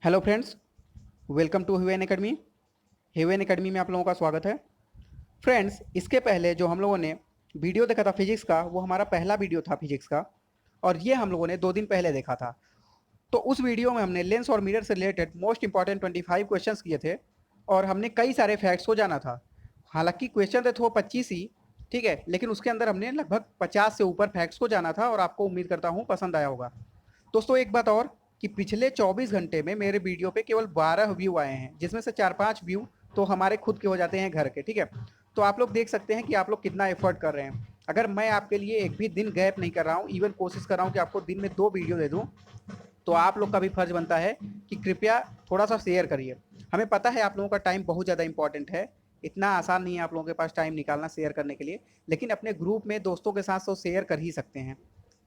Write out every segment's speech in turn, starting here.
Hello friends, welcome to ह्यूएन academy. ह्यूएन academy में आप लोगों का स्वागत है। फ्रेंड्स, इसके पहले जो हम लोगों ने वीडियो देखा था फिजिक्स का, वो हमारा पहला वीडियो था फिजिक्स का, और ये हम लोगों ने 2 दिन पहले देखा था। तो उस वीडियो में हमने लेंस और मिरर से रिलेटेड मोस्ट इंपॉर्टेंट 25 क्वेश्चंस किए थे और हमने कई सारे फैक्ट्स को जाना था। हालांकि क्वेश्चन थे तो 25 ही, ठीक है, लेकिन उसके अंदर हमने लगभग 50 से ऊपर फैक्ट्स को जाना था और आपको उम्मीद करता हूँ पसंद आया होगा। दोस्तों, एक बात और कि पिछले 24 घंटे में मेरे वीडियो पे केवल 12 व्यू आए हैं, जिसमें से 4-5 व्यू तो हमारे खुद के हो जाते हैं घर के, ठीक है। तो आप लोग देख सकते हैं कि आप लोग कितना एफर्ट कर रहे हैं। अगर मैं आपके लिए एक भी दिन गैप नहीं कर रहा हूँ, इवन कोशिश कर रहा हूँ कि आपको दिन में 2 वीडियो दे दूँ, तो आप लोग का भी फर्ज बनता है कि कृपया थोड़ा सा शेयर करिए। हमें पता है आप लोगों का टाइम बहुत ज़्यादा इंपॉर्टेंट है, इतना आसान नहीं है आप लोगों के पास टाइम निकालना शेयर करने के लिए, लेकिन अपने ग्रुप में दोस्तों के साथ तो शेयर कर ही सकते हैं,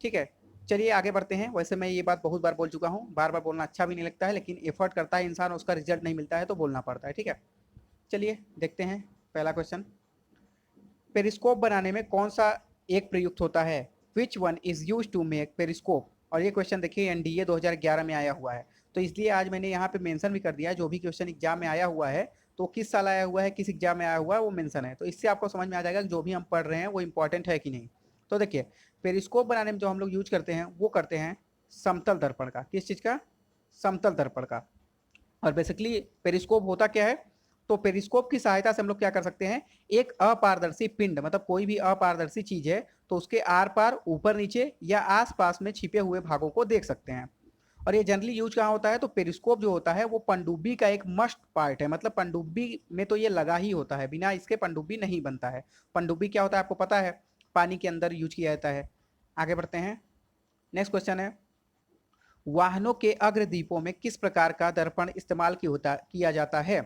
ठीक है। चलिए आगे बढ़ते हैं। वैसे मैं ये बात बहुत बार बोल चुका हूँ, बार बार बोलना अच्छा भी नहीं लगता है, लेकिन एफर्ट करता है इंसान, उसका रिजल्ट नहीं मिलता है तो बोलना पड़ता है, ठीक है। चलिए देखते हैं पहला क्वेश्चन। पेरिस्कोप बनाने में कौन सा एक प्रयुक्त होता है? Which one is use to make periscope? और ये क्वेश्चन देखिए एनडीए 2011 में आया हुआ है, तो इसलिए आज मैंने यहाँ पे मेंशन भी कर दिया है। जो भी क्वेश्चन एग्जाम में आया हुआ है तो किस साल आया हुआ है, किस एग्जाम में आया हुआ है, वो मेंशन है, तो इससे आपको समझ में आ जाएगा कि जो भी हम पढ़ रहे हैं वो इंपॉर्टेंट है कि नहीं। तो देखिए, पेरिस्कोप बनाने में जो हम लोग यूज करते हैं वो करते हैं समतल दर्पण का। किस चीज़ का? समतल दर्पण का। और बेसिकली पेरिस्कोप होता क्या है? तो पेरिस्कोप की सहायता से हम लोग क्या कर सकते हैं, एक अपारदर्शी पिंड, मतलब कोई भी अपारदर्शी चीज है तो उसके आर पार, ऊपर नीचे या आसपास में छिपे हुए भागों को देख सकते हैं। और ये जनरली यूज कहाँ होता है? तो पेरिस्कोप जो होता है वो पनडुब्बी का एक मस्ट पार्ट है, मतलब पनडुब्बी में तो ये लगा ही होता है, बिना इसके पनडुब्बी नहीं बनता है। पनडुब्बी क्या होता है आपको पता है? पानी के अंदर यूज किया जाता है। आगे बढ़ते हैं। नेक्स्ट क्वेश्चन है, वाहनों के अग्रदीपों में किस प्रकार का दर्पण इस्तेमाल किया जाता है?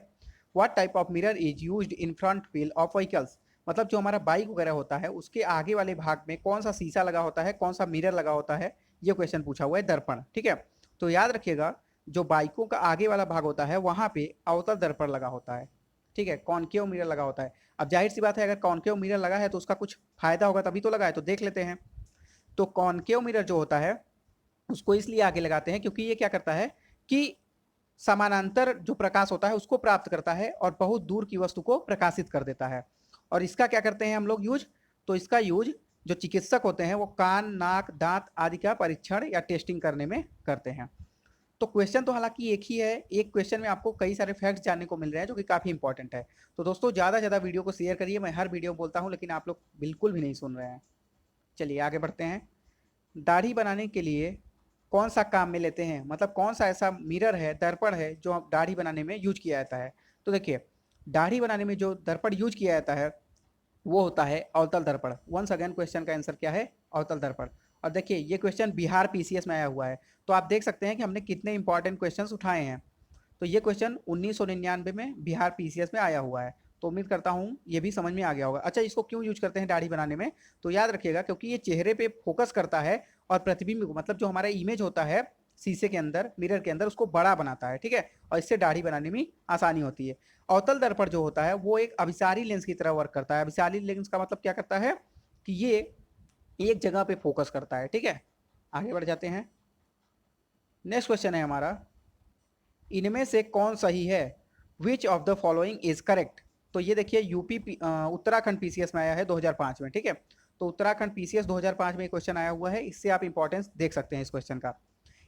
What type of mirror is used in front wheel of vehicles? मतलब जो हमारा बाइक वगैरह होता है उसके आगे वाले भाग में कौन सा शीशा लगा होता है, कौन सा मिरर लगा होता है? ये क्वेश्चन पूछा हुआ है, दर्पण, ठीक है। तो याद रखिएगा, जो बाइकों का आगे वाला भाग होता है वहां पे अवतल दर्पण लगा होता है, ठीक है, कॉनकेव मिरर लगा होता है। अब जाहिर सी बात है, अगर कॉनकेव मिरर लगा है तो उसका कुछ फायदा होगा तभी तो लगा है, तो देख लेते हैं। तो कॉनकेव मिरर जो होता है उसको इसलिए आगे लगाते हैं क्योंकि ये क्या करता है कि समानांतर जो प्रकाश होता है उसको प्राप्त करता है और बहुत दूर की वस्तु को प्रकाशित कर देता है। और इसका क्या करते हैं हम लोग यूज? तो इसका यूज जो चिकित्सक होते हैं वो कान, नाक, दांत आदि का परीक्षण या टेस्टिंग करने में करते हैं। तो क्वेश्चन तो हालांकि एक ही है, एक क्वेश्चन में आपको कई सारे फैक्ट्स जानने को मिल रहे हैं जो कि काफ़ी इंपॉर्टेंट है। तो दोस्तों, ज़्यादा ज़्यादा वीडियो को शेयर करिए। मैं हर वीडियो बोलता हूँ लेकिन आप लोग बिल्कुल भी नहीं सुन रहे हैं। चलिए आगे बढ़ते हैं। दाढ़ी बनाने के लिए कौन सा काम में लेते हैं, मतलब कौन सा ऐसा मिरर है, दर्पण है जो दाढ़ी बनाने में यूज किया जाता है? तो देखिए, दाढ़ी बनाने में जो दर्पण यूज किया जाता है वो होता है अवतल दर्पण। वंस अगेन क्वेश्चन का आंसर क्या है? अवतल दर्पण। और देखिए, ये क्वेश्चन बिहार पीसीएस में आया हुआ है, तो आप देख सकते हैं कि हमने कितने इंपॉर्टेंट क्वेश्चंस उठाए हैं। तो ये क्वेश्चन 1999 में बिहार पीसीएस में आया हुआ है, तो उम्मीद करता हूँ ये भी समझ में आ गया होगा। अच्छा, इसको क्यों यूज करते हैं दाढ़ी बनाने में? तो याद रखिएगा, क्योंकि ये चेहरे पे फोकस करता है और प्रतिबिंब को, मतलब जो हमारा इमेज होता है शीशे के अंदर, मिरर के अंदर, उसको बड़ा बनाता है, ठीक है। और इससे दाढ़ी बनाने में आसानी होती है। अवतल दर्पण जो होता है वो एक अभिसारी लेंस की तरह वर्क करता है। अभिसारी लेंस का मतलब क्या करता है कि ये एक जगह पे फोकस करता है, ठीक है। आगे बढ़ जाते हैं। नेक्स्ट क्वेश्चन है हमारा, इनमें से कौन सही है? Which of the following is correct? तो ये देखिए, उत्तराखंड पीसीएस में आया है 2005 में, ठीक है। तो उत्तराखंड पीसीएस 2005 में क्वेश्चन आया हुआ है, इससे आप इंपॉर्टेंस देख सकते हैं इस क्वेश्चन का।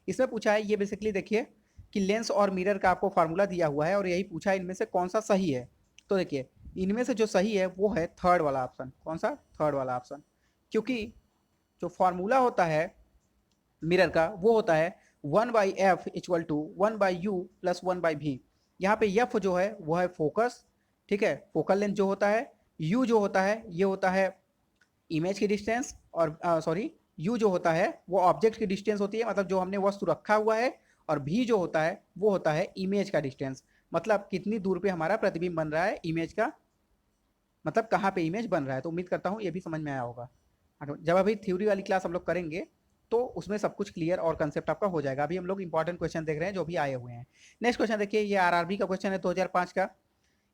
इसमें पूछा है, ये बेसिकली देखिए कि लेंस और मिरर का आपको फार्मूला दिया हुआ है और यही पूछा है इनमें से कौन सा सही है। तो देखिए, इनमें से जो सही है वो है थर्ड वाला ऑप्शन। कौन सा? थर्ड वाला ऑप्शन। क्योंकि जो फार्मूला होता है मिरर का वो होता है 1/f=1/u+1/v। यहाँ पे एफ जो है वो है फोकस, ठीक है, फोकल लेंथ जो होता है। यू जो होता है ये होता है इमेज की डिस्टेंस, और सॉरी, यू जो होता है वो ऑब्जेक्ट की डिस्टेंस होती है, मतलब जो हमने वस्तु रखा हुआ है। और भी जो होता है वो होता है इमेज का डिस्टेंस, मतलब कितनी दूर पे हमारा प्रतिबिंब बन रहा है इमेज का, मतलब कहाँ पे इमेज बन रहा है। तो उम्मीद करता हूँ ये भी समझ में आया होगा। जब अभी थ्योरी वाली क्लास हम लोग करेंगे तो उसमें सब कुछ क्लियर और कंसेप्ट आपका हो जाएगा। अभी हम लोग इंपॉर्टेंट क्वेश्चन देख रहे हैं जो भी आए हुए हैं। नेक्स्ट क्वेश्चन देखिए, ये आरआरबी का क्वेश्चन है 2005 का।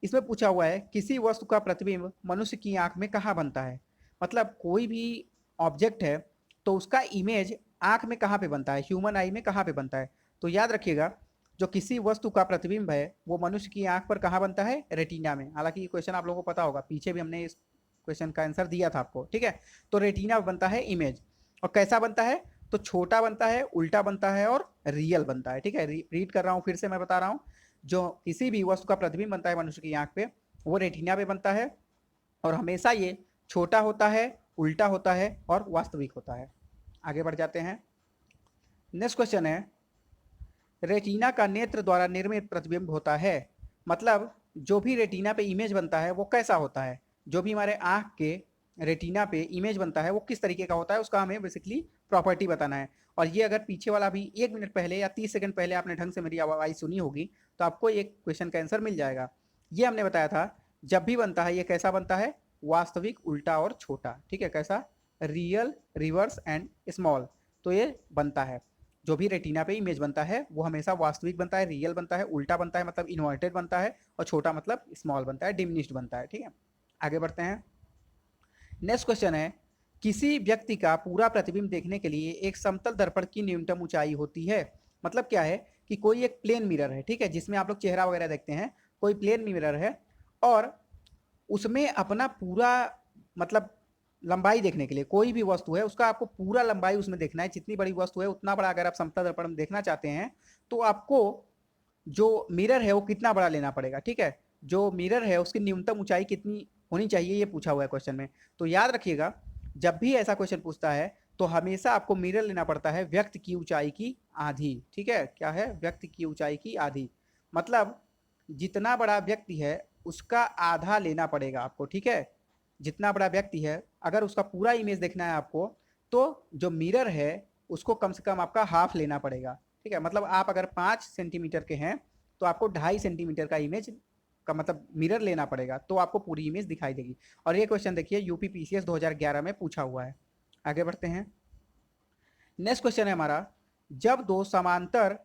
इसमें पूछा हुआ है, किसी वस्तु का प्रतिबिंब मनुष्य की आंख में कहाँ बनता है? मतलब कोई भी ऑब्जेक्ट है तो उसका इमेज आंख में कहाँ पे बनता है, ह्यूमन आई में कहाँ पे बनता है? तो याद रखिएगा, जो किसी वस्तु का प्रतिबिंब है वो मनुष्य की आंख पर कहाँ बनता है? रेटिना में। हालांकि ये क्वेश्चन आप लोगों को पता होगा, पीछे भी हमने इस क्वेश्चन का आंसर दिया था आपको, ठीक है। तो रेटिना बनता है इमेज। और कैसा बनता है? तो छोटा बनता है, उल्टा बनता है और रियल बनता है, ठीक है। रीड कर रहा हूँ, फिर से मैं बता रहा हूँ। जो किसी भी वस्तु का प्रतिबिंब बनता है मनुष्य की आंख पे, वो रेटिना पे बनता है और हमेशा ये छोटा होता है, उल्टा होता है और वास्तविक होता है। आगे बढ़ जाते हैं। नेक्स्ट क्वेश्चन है, रेटिना का नेत्र द्वारा निर्मित प्रतिबिंब होता है। मतलब जो भी रेटिना पे इमेज बनता है वो कैसा होता है? जो भी हमारे आंख के रेटिना पे इमेज बनता है वो किस तरीके का होता है, उसका हमें बेसिकली प्रॉपर्टी बताना है। और ये अगर पीछे वाला भी 1 मिनट पहले या 30 सेकंड पहले आपने ढंग से मेरी आवाज़ सुनी होगी तो आपको एक क्वेश्चन का आंसर मिल जाएगा। ये हमने बताया था, जब भी बनता है ये कैसा बनता है? वास्तविक, उल्टा और छोटा, ठीक है। कैसा? Real, reverse and small. तो ये बनता है, जो भी रेटिना पे इमेज बनता है वो हमेशा वास्तविक बनता है, रियल बनता है, उल्टा बनता है मतलब इन्वर्टेड बनता है, और छोटा मतलब स्मॉल बनता है, डिमिनिश्ड बनता है, ठीक है। आगे बढ़ते हैं। नेक्स्ट क्वेश्चन है, किसी व्यक्ति का पूरा प्रतिबिंब देखने के लिए एक समतल दर्पण की न्यूनतम ऊंचाई होती है। मतलब क्या है कि कोई एक प्लेन मिरर है, ठीक है, जिसमें आप लोग चेहरा वगैरह देखते हैं, कोई प्लेन मिरर है और उसमें अपना पूरा मतलब लंबाई देखने के लिए, कोई भी वस्तु है उसका आपको पूरा लंबाई उसमें देखना है, जितनी बड़ी वस्तु है उतना बड़ा अगर आप समतल दर्पण में देखना चाहते हैं तो आपको जो मिरर है वो कितना बड़ा लेना पड़ेगा, ठीक है। जो मिरर है उसकी न्यूनतम ऊंचाई कितनी होनी चाहिए ये पूछा हुआ है क्वेश्चन में। तो याद रखिएगा, जब भी ऐसा क्वेश्चन पूछता है तो हमेशा आपको मिरर लेना पड़ता है व्यक्ति की ऊंचाई की आधी, ठीक है। क्या है? व्यक्ति की ऊंचाई की आधी। मतलब जितना बड़ा व्यक्ति है उसका आधा लेना पड़ेगा आपको, ठीक है। जितना बड़ा व्यक्ति है अगर उसका पूरा इमेज देखना है आपको, तो जो मिरर है उसको कम से कम आपका हाफ लेना पड़ेगा, ठीक है। मतलब आप अगर 5 सेंटीमीटर के हैं तो आपको 2.5 सेंटीमीटर का इमेज का मतलब मिरर लेना पड़ेगा, तो आपको पूरी इमेज दिखाई देगी। और ये क्वेश्चन देखिए यूपी पीसीएस 2011 में पूछा हुआ है। आगे बढ़ते हैं। नेक्स्ट क्वेश्चन है हमारा, जब दो समांतर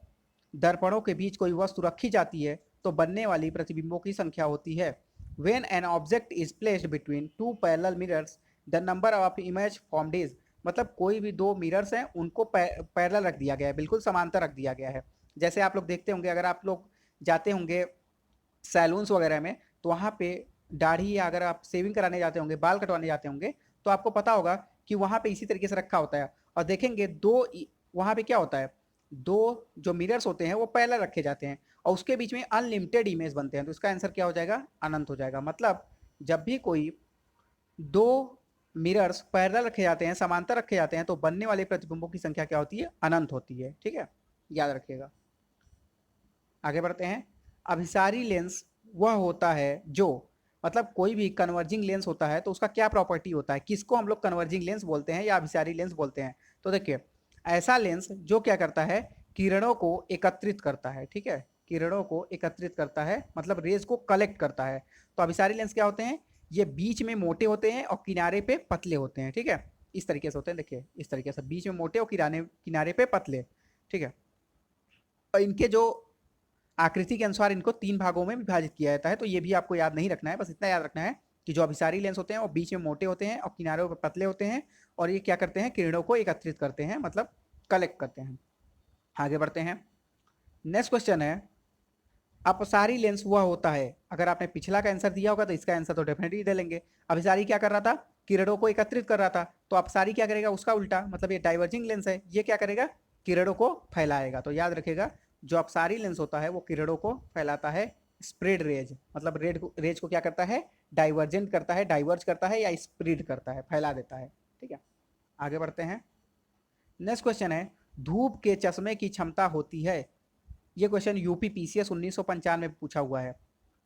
दर्पणों के बीच कोई वस्तु रखी जाती है तो बनने वाली प्रतिबिंबों की संख्या होती है। When an object is placed between two parallel mirrors, the number of image formed is। मतलब कोई भी दो मिरर्स हैं उनको पैरेलल रख दिया गया है, बिल्कुल समांतर रख दिया गया है। जैसे आप लोग देखते होंगे, अगर आप लोग जाते होंगे सैलून्स वगैरह में, तो वहाँ पे दाढ़ी या अगर आप सेविंग कराने जाते होंगे, बाल कटवाने जाते होंगे, तो आपको पता होगा कि वहाँ पे इसी तरीके से रखा होता है। और देखेंगे वहाँ पे क्या होता है, दो जो मिरर्स होते हैं वो पैरेलल रखे जाते हैं और उसके बीच में अनलिमिटेड इमेज बनते हैं। तो इसका आंसर क्या हो जाएगा? अनंत हो जाएगा। मतलब जब भी कोई दो मिरर्स पैरेलल रखे जाते हैं, समांतर रखे जाते हैं, तो बनने वाले प्रतिबिंबों की संख्या क्या होती है? अनंत होती है, ठीक है, याद रखिएगा। आगे बढ़ते हैं। अभिसारी लेंस वह होता है जो, मतलब कोई भी कन्वर्जिंग लेंस होता है तो उसका क्या प्रॉपर्टी होता है, किसको हम लोग कन्वर्जिंग लेंस बोलते हैं या अभिसारी लेंस बोलते हैं? तो देखिए, ऐसा लेंस जो क्या करता है, किरणों को एकत्रित करता है, ठीक है। किरणों को एकत्रित करता है मतलब रेज को कलेक्ट करता है। तो अभिसारी लेंस क्या होते हैं? ये बीच में मोटे होते हैं और किनारे पे पतले होते हैं, ठीक है। इस तरीके से होते हैं, देखिए इस तरीके से, बीच में मोटे और किनारे पे पतले, ठीक है। और इनके जो आकृति के अनुसार इनको 3 भागों में विभाजित किया जाता है। तो ये भी आपको याद नहीं रखना है, बस इतना याद रखना है कि जो अभिसारी लेंस होते हैं वो बीच में मोटे होते हैं और किनारों पर पतले होते हैं, और ये क्या करते हैं? किरणों को एकत्रित करते हैं मतलब कलेक्ट करते हैं। आगे बढ़ते हैं। नेक्स्ट क्वेश्चन है, अपसारी लेंस वह होता है, अगर आपने पिछला का आंसर दिया होगा तो इसका आंसर तो डेफिनेटली दे लेंगे। अभिसारी क्या कर रहा था? किरणों को एकत्रित कर रहा था। तो अपसारी क्या करेगा? उसका उल्टा, मतलब ये डाइवर्जिंग लेंस है, ये क्या करेगा? किरणों को फैलाएगा। तो याद रखेगा, जो अपसारी लेंस होता है वो किरणों को फैलाता है, स्प्रेड रेज, मतलब रेज को क्या करता है? डाइवर्जेंट करता है, डाइवर्ज करता है या स्प्रेड करता है, फैला देता है, ठीक है। आगे बढ़ते हैं। नेक्स्ट क्वेश्चन है, धूप के चश्मे की क्षमता होती है। ये क्वेश्चन यूपी पीसीएस 1995 में पूछा हुआ है,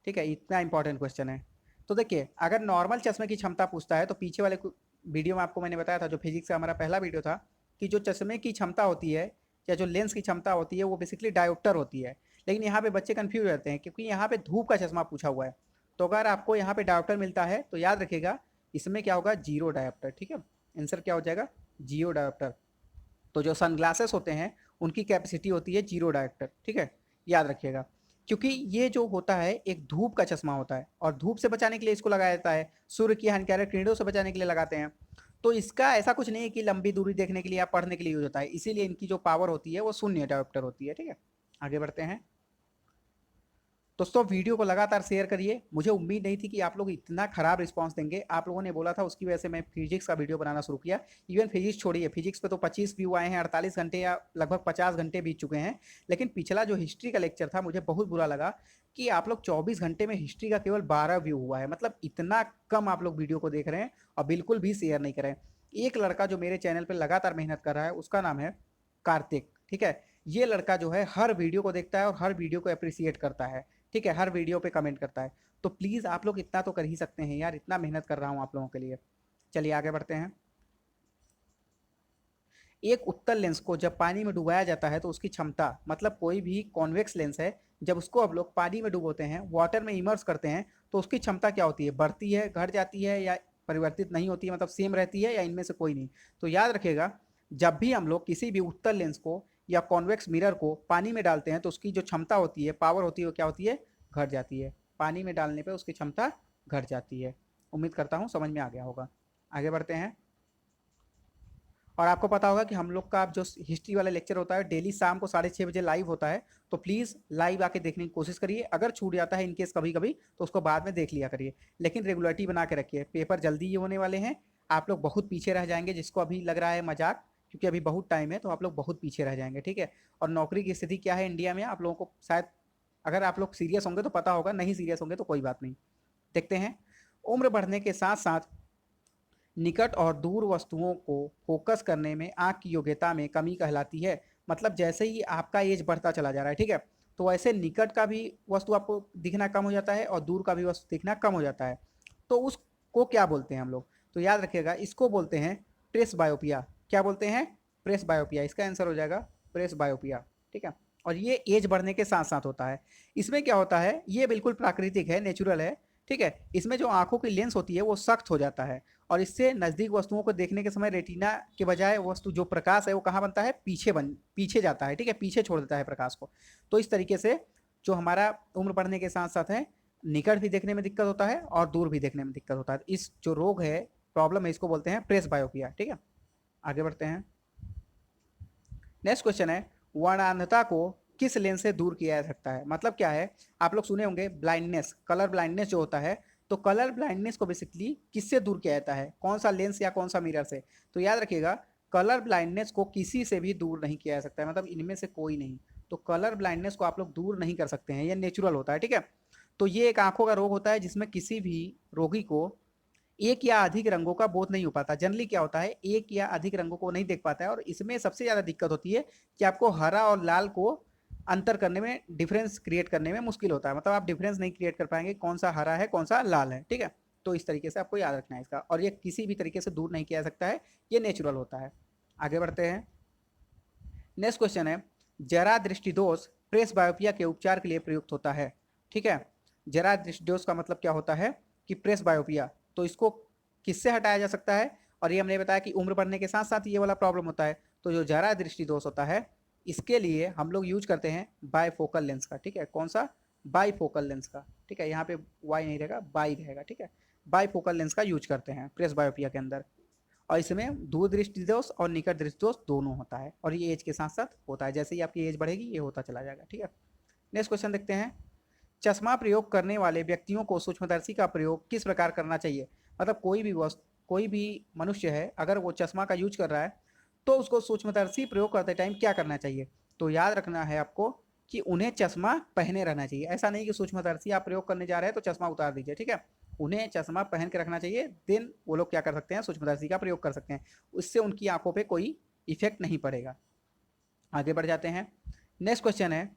ठीक है, इतना इंपॉर्टेंट क्वेश्चन है। तो देखिए, अगर नॉर्मल चश्मे की क्षमता पूछता है तो पीछे वाले वीडियो में आपको मैंने बताया था, जो फिजिक्स का हमारा पहला वीडियो था, कि जो चश्मे की क्षमता होती है या जो लेंस की क्षमता होती है वो बेसिकली डायोप्टर होती है। लेकिन यहाँ पे बच्चे कंफ्यूज रहते हैं क्योंकि यहाँ पे धूप का चश्मा पूछा हुआ है। तो अगर आपको यहाँ पे डायोप्टर मिलता है तो याद रखिएगा इसमें क्या होगा? जीरो डायोप्टर, ठीक है। आंसर क्या हो जाएगा? Zero dioptre. तो जो सनग्लासेस होते हैं उनकी कैपेसिटी होती है जीरो डायोप्टर, ठीक है, याद रखिएगा। क्योंकि ये जो होता है एक धूप का चश्मा होता है और धूप से बचाने के लिए इसको लगाया जाता है, सूर्य की हानिकारक किरणों से बचाने के लिए लगाते हैं। तो इसका ऐसा कुछ नहीं है कि लंबी दूरी देखने के लिए या पढ़ने के लिए यूज होता है, इसीलिए इनकी जो पावर होती है वो शून्य डायोप्टर होती है, ठीक है। आगे बढ़ते हैं। दोस्तों वीडियो को लगातार शेयर करिए। मुझे उम्मीद नहीं थी कि आप लोग इतना खराब रिस्पांस देंगे। आप लोगों ने बोला था, उसकी वजह से मैं फिजिक्स का वीडियो बनाना शुरू किया। इवन फिजिक्स छोड़िए, फिजिक्स पे तो 25 व्यू आए हैं, 48 घंटे या लगभग 50 घंटे बीत चुके हैं। लेकिन पिछला जो हिस्ट्री का लेक्चर था, मुझे बहुत बुरा लगा कि आप लोग 24 घंटे में हिस्ट्री का केवल 12 व्यू हुआ है। मतलब इतना कम आप लोग वीडियो को देख रहे हैं और बिल्कुल भी शेयर नहीं करें। एक लड़का जो मेरे चैनल पर लगातार मेहनत कर रहा है, उसका नाम है कार्तिक। ठीक है, ये लड़का जो है हर वीडियो को देखता है और हर वीडियो को अप्रिसिएट करता है। ठीक है, हर वीडियो पे कमेंट करता है। तो प्लीज़ आप लोग इतना तो कर ही सकते हैं यार, इतना मेहनत कर रहा हूँ आप लोगों के लिए। चलिए आगे बढ़ते हैं। एक उत्तल लेंस को जब पानी में डुबाया जाता है तो उसकी क्षमता, मतलब कोई भी कॉन्वेक्स लेंस है, जब उसको अब लोग पानी में डुबोते हैं, वाटर में इमर्स करते हैं, तो उसकी क्षमता क्या होती है? बढ़ती है, घट जाती है, या परिवर्तित नहीं होती है? मतलब सेम रहती है या इनमें से कोई नहीं? तो याद रखिएगा, जब भी हम लोग किसी भी उत्तल लेंस को या कॉन्वेक्स मिरर को पानी में डालते हैं तो उसकी जो क्षमता होती है, पावर होती है, वो क्या होती है? घट जाती है। पानी में डालने पर उसकी क्षमता घट जाती है। उम्मीद करता हूँ समझ में आ गया होगा। आगे बढ़ते हैं। और आपको पता होगा कि हम लोग का जो हिस्ट्री वाला लेक्चर होता है डेली शाम को 6:30 बजे लाइव होता है। तो प्लीज़ लाइव आके देखने की कोशिश करिए। अगर छूट जाता है इनकेस कभी कभी, तो उसको बाद में देख लिया करिए, लेकिन रेगुलरिटी बना के रखिए। पेपर जल्दी ही होने वाले हैं। आप लोग बहुत पीछे रह जाएंगे, जिसको अभी लग रहा है मजाक, क्योंकि अभी बहुत टाइम है, तो आप लोग बहुत पीछे रह जाएंगे। ठीक है, और नौकरी की स्थिति क्या है इंडिया में, आप लोगों को शायद, अगर आप लोग सीरियस होंगे तो पता होगा, नहीं सीरियस होंगे तो कोई बात नहीं। देखते हैं। उम्र बढ़ने के साथ साथ निकट और दूर वस्तुओं को फोकस करने में आँख की योग्यता में कमी कहलाती है। मतलब जैसे ही आपका एज बढ़ता चला जा रहा है, ठीक है, तो वैसे निकट का भी वस्तु आपको दिखना कम हो जाता है और दूर का भी वस्तु दिखना कम हो जाता है। तो उसको क्या बोलते हैं हम लोग? तो याद रखिएगा, इसको बोलते हैं प्रेस बायोपिया। क्या बोलते हैं? प्रेस बायोपिया। इसका आंसर हो जाएगा प्रेस बायोपिया। ठीक है, और ये एज बढ़ने के साथ साथ होता है। इसमें क्या होता है, ये बिल्कुल प्राकृतिक है, नेचुरल है। ठीक है, इसमें जो आंखों की लेंस होती है वो सख्त हो जाता है, और इससे नज़दीक वस्तुओं को देखने के समय रेटिना के बजाय वस्तु जो प्रकाश है वो कहाँ बनता है? पीछे जाता है। ठीक है, पीछे छोड़ देता है प्रकाश को। तो इस तरीके से जो हमारा उम्र बढ़ने के साथ साथ है, निकट भी देखने में दिक्कत होता है और दूर भी देखने में दिक्कत होता है। इस जो रोग है, प्रॉब्लम है, इसको बोलते हैं प्रेस बायोपिया। ठीक है, आगे बढ़ते हैं। नेक्स्ट क्वेश्चन है, वर्णांधता को किस लेंस से दूर किया जा सकता है? मतलब क्या है, आप लोग सुने होंगे ब्लाइंडनेस, कलर ब्लाइंडनेस जो होता है, तो कलर ब्लाइंडनेस को बेसिकली किससे दूर किया जाता है? कौन सा लेंस या कौन सा मिरर से? तो याद रखिएगा, कलर ब्लाइंडनेस को किसी से भी दूर नहीं किया जा सकता है, मतलब इनमें से कोई नहीं। तो कलर ब्लाइंडनेस को आप लोग दूर नहीं कर सकते हैं, ये नेचुरल होता है। ठीक है, तो ये एक आंखों का रोग होता है जिसमें किसी भी रोगी को एक या अधिक रंगों का बोध नहीं हो पाता। जनरली क्या होता है, एक या अधिक रंगों को नहीं देख पाता है, और इसमें सबसे ज़्यादा दिक्कत होती है कि आपको हरा और लाल को अंतर करने में, डिफरेंस क्रिएट करने में मुश्किल होता है। मतलब आप डिफरेंस नहीं क्रिएट कर पाएंगे कौन सा हरा है कौन सा लाल है। ठीक है, तो इस तरीके से आपको याद रखना है इसका, और ये किसी भी तरीके से दूर नहीं किया जा सकता है, ये नेचुरल होता है। आगे बढ़ते हैं। नेक्स्ट क्वेश्चन है, जरा दृष्टिदोष प्रेस बायोपिया के उपचार के लिए प्रयुक्त होता है। ठीक है, जरा दृष्टिदोष का मतलब क्या होता है कि प्रेस बायोपिया, तो इसको किससे हटाया जा सकता है? और ये हमने बताया कि उम्र बढ़ने के साथ साथ ये वाला प्रॉब्लम होता है। तो जो जरा दृष्टिदोष होता है, इसके लिए हम लोग यूज करते हैं बायफोकल लेंस का। ठीक है, कौन सा? बायफोकल लेंस का। ठीक है, यहाँ पे वाई नहीं रहेगा, बाई रहेगा। ठीक है, बायफोकल लेंस का यूज करते हैं प्रेस बायोपिया के अंदर, और इसमें दूर दृष्टि दोष और निकट दृष्टि दोष दोनों होता है, और ये एज के साथ साथ होता है। जैसे ही आपकी एज बढ़ेगी ये होता चला जाएगा। ठीक है, नेक्स्ट क्वेश्चन देखते हैं। चश्मा प्रयोग करने वाले व्यक्तियों को सूक्ष्मदर्शी का प्रयोग किस प्रकार करना चाहिए? मतलब कोई भी मनुष्य है, अगर वो चश्मा का यूज कर रहा है, तो उसको सूक्ष्मदर्शी प्रयोग करते टाइम क्या करना चाहिए? तो याद रखना है आपको कि उन्हें चश्मा पहने रहना चाहिए। ऐसा नहीं कि सूक्ष्मदर्शी आप प्रयोग करने जा रहे हैं तो चश्मा उतार दीजिए। ठीक है, उन्हें चश्मा पहन के रखना चाहिए, देन वो लोग क्या कर सकते हैं? सूक्ष्मदर्शी का प्रयोग कर सकते हैं। उससे उनकी आंखों पे कोई इफेक्ट नहीं पड़ेगा। आगे बढ़ जाते हैं। नेक्स्ट क्वेश्चन है,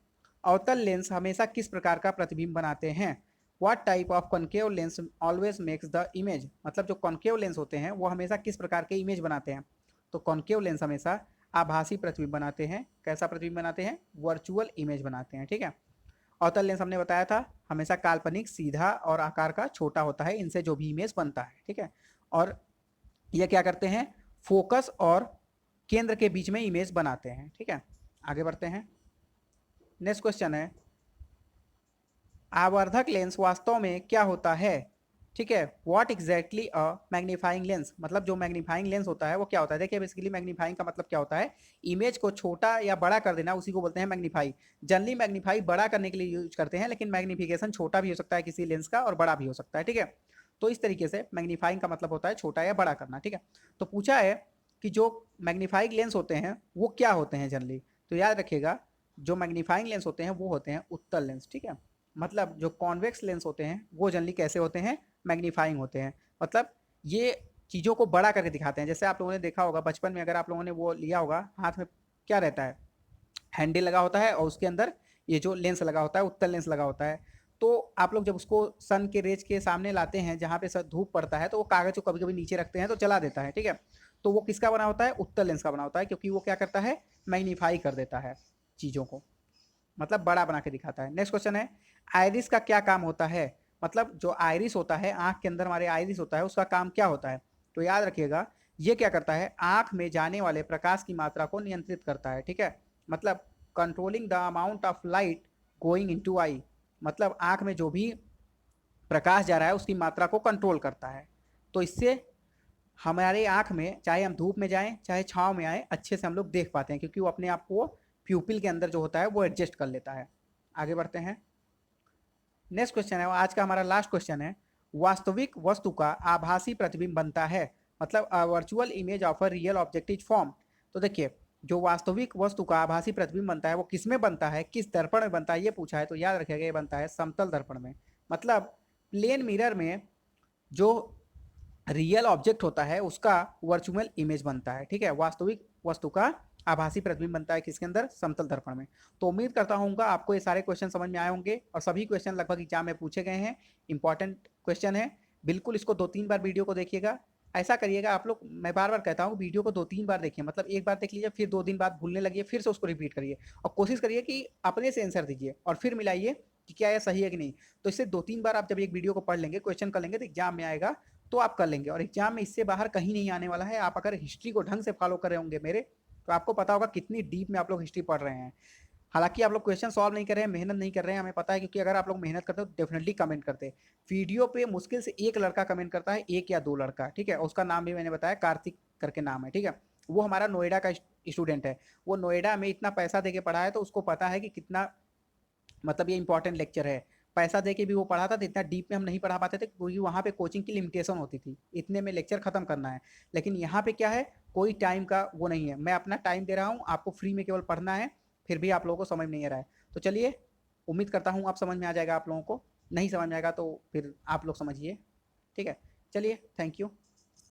अवतल लेंस हमेशा किस प्रकार का प्रतिबिंब बनाते हैं? What type of concave lens always makes the image? मतलब जो कॉन्केव लेंस होते हैं वो हमेशा किस प्रकार के इमेज बनाते हैं? तो कॉन्केव लेंस हमेशा आभासी प्रतिबिंब बनाते हैं। कैसा प्रतिबिंब बनाते हैं? वर्चुअल इमेज बनाते हैं। ठीक है, अवतल लेंस हमने बताया था हमेशा काल्पनिक, सीधा और आकार का छोटा होता है, इनसे जो भी इमेज बनता है। ठीक है, और ये क्या करते हैं? फोकस और केंद्र के बीच में इमेज बनाते हैं। ठीक है, आगे बढ़ते हैं। नेक्स्ट क्वेश्चन है, आवर्धक लेंस वास्तव में क्या होता है? ठीक है। What exactly a magnifying lens, मतलब जो मैग्नीफाइंग लेंस होता है वो क्या होता है। देखिए बेसिकली मैग्नीफाइंग का मतलब क्या होता है, इमेज को छोटा या बड़ा कर देना, उसी को बोलते हैं मैग्नीफाई। जनरली मैग्नीफाई बड़ा करने के लिए यूज करते हैं, लेकिन मैग्नीफिकेशन छोटा भी हो सकता है किसी लेंस का और बड़ा भी हो सकता है। ठीक है, तो इस तरीके से मैग्नीफाइंग का मतलब होता है छोटा या बड़ा करना। ठीक है, तो पूछा है कि जो मैग्नीफाइंग लेंस होते हैं वो क्या होते हैं जनरली, तो याद रखिएगा जो मैग्नीफाइंग लेंस होते हैं वो होते हैं उत्तल लेंस। ठीक है, मतलब जो कॉन्वेक्स लेंस होते हैं वो जनरली कैसे होते हैं, मैग्नीफाइंग होते हैं। मतलब ये चीज़ों को बड़ा करके दिखाते हैं। जैसे आप लोगों ने देखा होगा बचपन में, अगर आप लोगों ने वो लिया होगा हाथ में, क्या रहता है, हैंडल लगा होता है और उसके अंदर ये जो लेंस लगा होता है, उत्तल लेंस लगा होता है। तो आप लोग जब उसको सन के रेज के सामने लाते हैं जहाँ पे धूप पड़ता है, तो वो कागज को कभी कभी नीचे रखते हैं तो जला देता है। ठीक है, तो वो किसका बना होता है, उत्तल लेंस का बना होता है, क्योंकि वो क्या करता है, मैग्नीफाई कर देता है चीज़ों को, मतलब बड़ा बना के दिखाता है। नेक्स्ट क्वेश्चन है, आयरिस का क्या काम होता है। मतलब जो आयरिस होता है, आंख के अंदर हमारे आयरिस होता है, उसका काम क्या होता है, तो याद रखिएगा ये क्या करता है, आंख में जाने वाले प्रकाश की मात्रा को नियंत्रित करता है। ठीक है, मतलब controlling the amount of light going into I, मतलब आंख में जो भी प्रकाश जा रहा है उसकी मात्रा को कंट्रोल करता है। तो इससे हमारे आंख में, चाहे हम धूप में जाएं चाहे छांव में आए, अच्छे से हम लोग देख पाते हैं, क्योंकि वो अपने आप को प्यूपिल के अंदर जो होता है वो एडजस्ट कर लेता है। आगे बढ़ते हैं। नेक्स्ट क्वेश्चन है, आज का हमारा लास्ट क्वेश्चन है, वास्तविक वस्तु का आभासी प्रतिबिंब बनता है, मतलब a virtual image of a real object form. तो देखिए जो वास्तविक वस्तु का आभासी प्रतिबिंब बनता है वो किस में बनता है, किस दर्पण में बनता है, ये पूछा है। तो याद रखिएगा ये बनता है समतल दर्पण में। मतलब प्लेन मिरर में जो रियल ऑब्जेक्ट होता है उसका वर्चुअल इमेज बनता है। ठीक है, वास्तविक वस्तु का आभासी प्रतिबिंब बनता है किसके अंदर, समतल दर्पण में। तो उम्मीद करता हूँ आपको ये सारे क्वेश्चन समझ में आए होंगे, और सभी क्वेश्चन लगभग एग्जाम में पूछे गए हैं, इंपॉर्टेंट क्वेश्चन है। बिल्कुल इसको 2-3 बार वीडियो को देखिएगा। ऐसा करिएगा आप लोग, मैं बार बार कहता हूँ वीडियो को 2-3 बार देखिए, मतलब एक बार देख लीजिए फिर 2 दिन बाद भूलने लगिए, फिर से उसको रिपीट करिए और कोशिश करिए कि अपने से आंसर दीजिए और फिर मिलाइए कि क्या यह सही है कि नहीं। तो इससे 2-3 बार आप जब एक वीडियो को पढ़ लेंगे, क्वेश्चन कर लेंगे, तो एग्जाम में आएगा तो आप कर लेंगे। और एग्जाम में इससे बाहर कहीं नहीं आने वाला है। आप अगर हिस्ट्री को ढंग से फॉलो कर रहे होंगे मेरे, तो आपको पता होगा कितनी डीप में आप लोग हिस्ट्री पढ़ रहे हैं। हालांकि आप लोग क्वेश्चन सॉल्व नहीं कर रहे हैं, मेहनत नहीं कर रहे हैं, हमें पता है, क्योंकि अगर आप लोग मेहनत करते हो तो डेफिनेटली कमेंट करते। वीडियो पे मुश्किल से एक लड़का कमेंट करता है, एक या दो लड़का। ठीक है, उसका नाम भी मैंने बताया, कार्तिक करके नाम है। ठीक है, वो हमारा नोएडा का स्टूडेंट है। वो नोएडा में इतना पैसा दे के पढ़ा है, तो उसको पता है कि कितना, मतलब ये इंपॉर्टेंट लेक्चर है। पैसा दे के भी वो पढ़ाता, तो इतना डीप में हम नहीं पढ़ा पाते थे, क्योंकि वहाँ पे कोचिंग की लिमिटेशन होती थी, इतने में लेक्चर खत्म करना है। लेकिन यहाँ पे क्या है, कोई टाइम का वो नहीं है, मैं अपना टाइम दे रहा हूँ, आपको फ्री में केवल पढ़ना है, फिर भी आप लोगों को समझ नहीं आ रहा है। तो चलिए, उम्मीद करता हूँ आप समझ में आ जाएगा आप लोगों को, नहीं समझ में आएगा तो फिर आप लोग समझिए। ठीक है, चलिए, थैंक यू।